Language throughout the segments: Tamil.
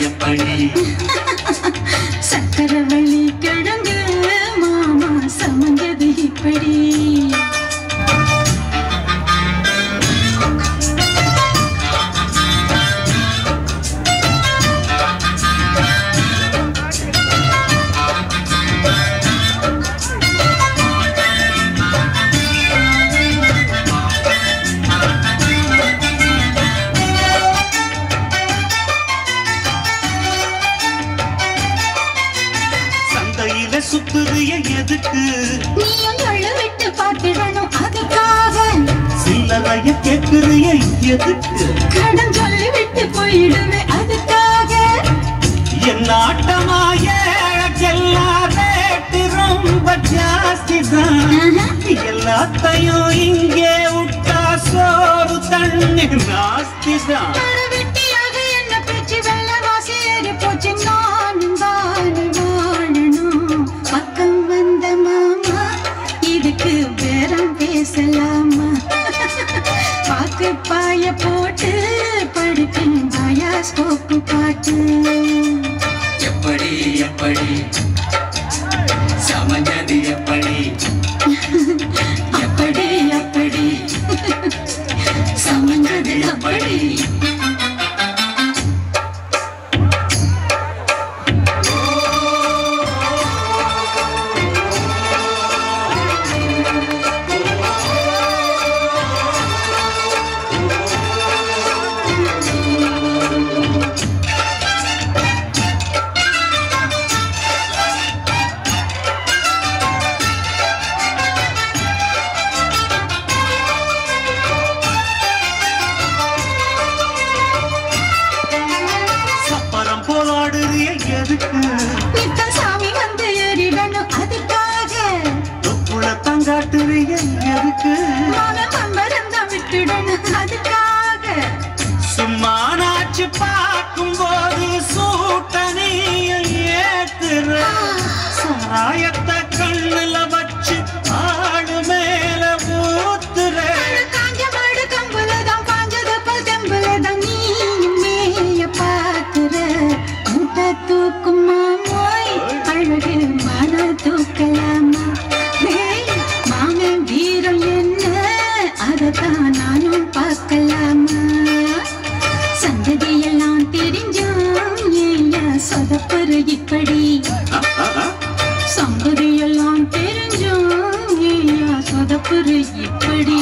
எப்படி சக்கரவள்ளி கிழங்கு மாமா சமந்தது இப்படி சுத்துறிய எதுக்கு நீயும் விட்டு பார்த்திடணும் அதுக்காக சில்லறைய கேட்குறிய எதுக்கு கடன் சொல்லி விட்டு போயிடுவேன் அதுக்காக என் ஆட்டமாய எல்லாரேட்டு ரொம்ப ஜாஸ்தி தான் எல்லாத்தையும் இங்கே விட்டா சோறு தண்ணி நாஸ்தி தான் வெட்டியாக என்ன பேச்சு வெள்ளவாசி ஏறி போச்சு நானும் வாழணும் பக்கம் வந்த மாமா இதுக்கு பேரம் பேசலாமா பாக்கு பாய போட்டு படிப்பேன் பயாஸ்கோப்பு பாட்டு எப்படி எப்படி சமஞ்சது எப்படி எப்படி எப்படி சமஞ்சது எப்படி சாமி வந்து ஏறிடணும் அதுக்காக தொப்புள தங்காட்டுறிய எதுக்கு மம்பரம் விட்டுடணும் அதுக்காக சும்மா நாச்சு பார்க்கும் போது சூட்டனிய ஏத்துற சாயத்தை கண்ணுல வச்சு ஆடு மேல ஊத்துற காஞ்ச மாடு கம்புலதான் பாஞ்சது பல் தெம்புலதான் நீ மேய பாக்குற முட்டை தூக்கும் மாமோய் அழகு மன தூக்கலாமா மாமன் வீரம் என்ன அதத்தான் நானும் பார்க்கலாமா சந்ததியெல்லாம் தெரிஞ்சான் ஏயா சொதப்பரு இப்படி சந்ததியெல்லாம் தெரிஞ்சான் ஏயா சொதப்பரு இப்படி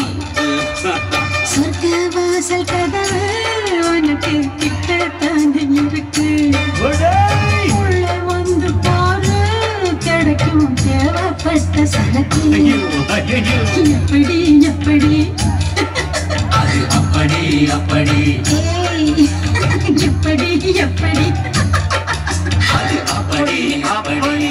சொர்க்க வாசல் கதவு உனக்கு கிட்டத்தானே இருக்கு உள்ள வந்து பாரு கிடைக்கும் தேவைப்பட்ட சரக்கு எப்படி எப்படி அது அப்படி அப்படி எப்படி எப்படி அது அப்படி அப்படி